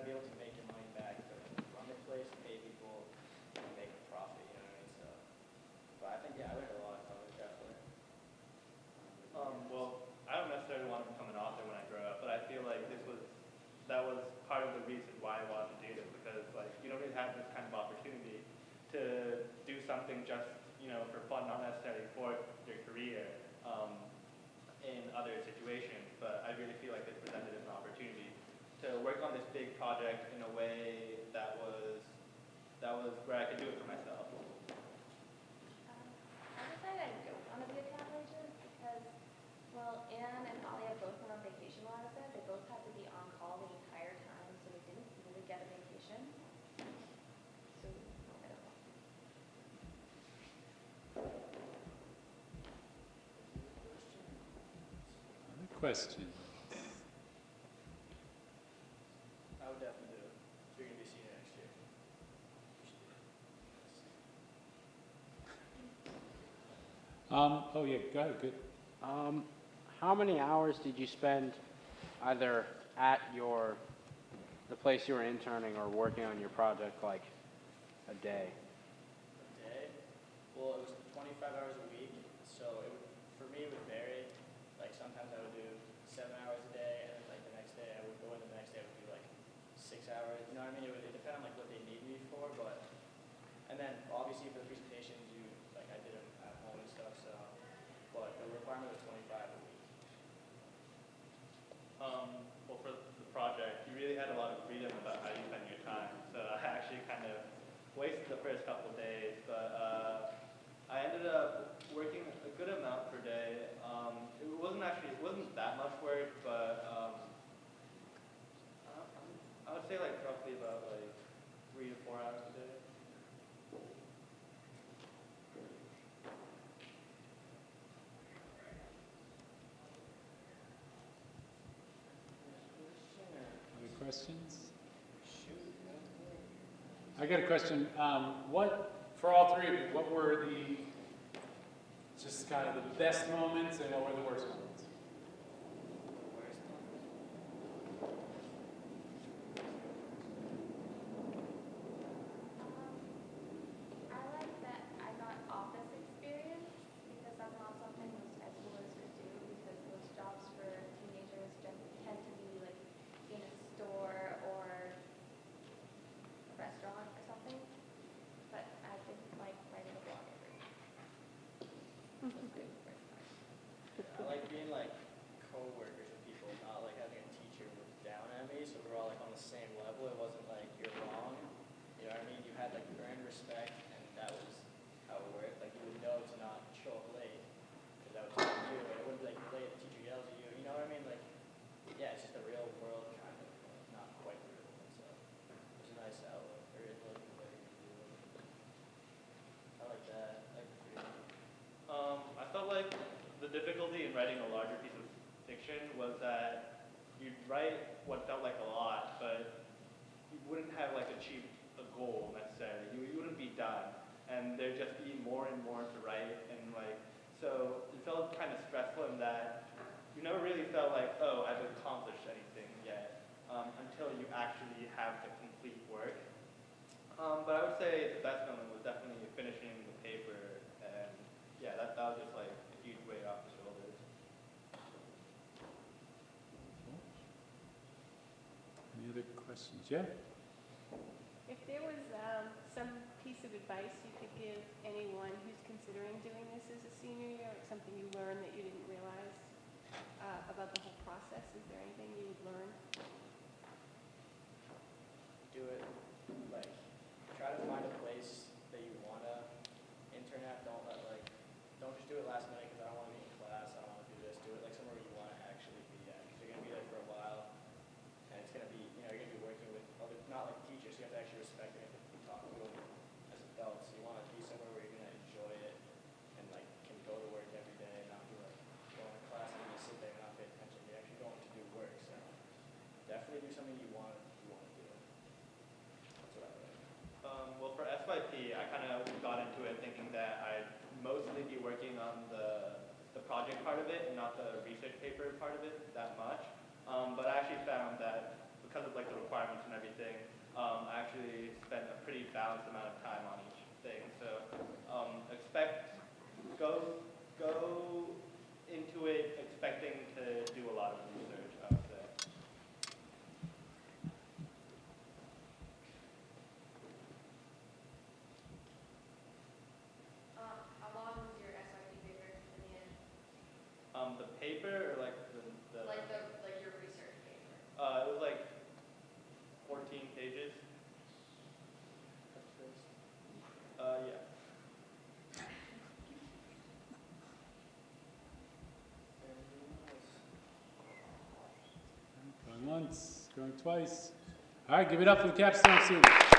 be able to make your money back, but run the place, pay people, and make a profit. You know what I mean? So, but I think I learned a lot from it definitely. Well, I don't necessarily want to become an author when I grow up, but I feel like that was part of the reason why I wanted to do this, because like you don't really have this kind of opportunity to do something just for fun, not necessarily for your career in other situations. But I really feel like this presented as an opportunity to work on this big project in a way that was where I could do it for myself. I decided I don't want to be a travel agent because, well, Anne and Alia both went on vacation while I was there. They both had to be on call the entire time, so they didn't really get a vacation. So, I don't know. Other questions? I would definitely do it. So you're gonna be a senior next year. You should do it. Oh yeah, go ahead. Good. How many hours did you spend either at the place you were interning or working on your project, like a day? A day? Well, it was 25 hours a week, so for me it would vary. Like sometimes I would do 7 hours a day, and then like the next day I would go in, and the next day I would do like 6 hours. You know what I mean? It would depend on like what they need me for, and then obviously for the presentations, I did them at home and stuff. So, but the requirement was 25 a week. Well, for the project, you really had a lot of freedom about how you spend your time. So I actually kind of wasted the first couple of days, but I ended up working a good amount per day. It wasn't that much work, but I would say like roughly about like 3 to 4 hours a day. Other questions? Shoot. I got a question. For all three of you, what were just kind of the best moments and what were the worst moments? I like that I got office experience because that's not something most high schoolers could do because most jobs for teenagers tend to be like in a store or a restaurant or something. But I did like writing a blog every week. So that's my first part. I like being like co-workers with people, not like having a teacher look down at me. So we're all like on the same level. It wasn't like you're wrong. You know what I mean? You had like earned respect, and that was how it worked. Like you would know to not show up late because that was on you. And it wouldn't be like you're late. The teacher yells at you. You know what I mean? Like yeah, it's just a real world kind of not quite the real one. So it was a nice outlook. Or it was a very good deal. I like that. I like the freedom. I felt like the difficulty in writing a larger piece of fiction was that you'd write what felt like a lot, but you wouldn't have like achieved a goal necessarily. You wouldn't be done, and there'd just be more and more to write, and like so it felt kind of stressful in that you never really felt like, oh, I've accomplished anything yet until you actually have the complete work. But I would say the best moment was definitely finishing the paper, and yeah, that was just like a huge weight off the shoulders. Any other questions? Yeah? If there was some piece of advice you could give anyone who's considering doing this as a senior year, like something you learned that you didn't realize about the whole process, is there anything you would learn? Do it. Like try to find a place that you wanna intern at. Don't just do it last minute because I don't want to be in class. I don't want to do this. Do it like somewhere you want to actually be at because you're gonna be there for a while, and it's gonna be you're gonna be working with other not like teachers. You have to actually respect them. You have to be talking to them as adults. You want to be somewhere where you're gonna enjoy it and like can go to work every day and not be like going to class and just sit there and not pay attention. You're actually going to do work. So definitely do something you want to do. That's what I like. Well, for SYP, I kind of got into it thinking that I'd mostly be working on the project part of it and not the research paper part of it that much. But I actually found that because of like the requirements and everything, I actually spent a pretty balanced amount of time on each thing. So go into it expecting to do a lot of research, I would say. How long was your SIP paper in the end? The paper or like Like your research paper? it was like 14 pages. Yeah. Going once, going twice. All right, give it up for the capstone students.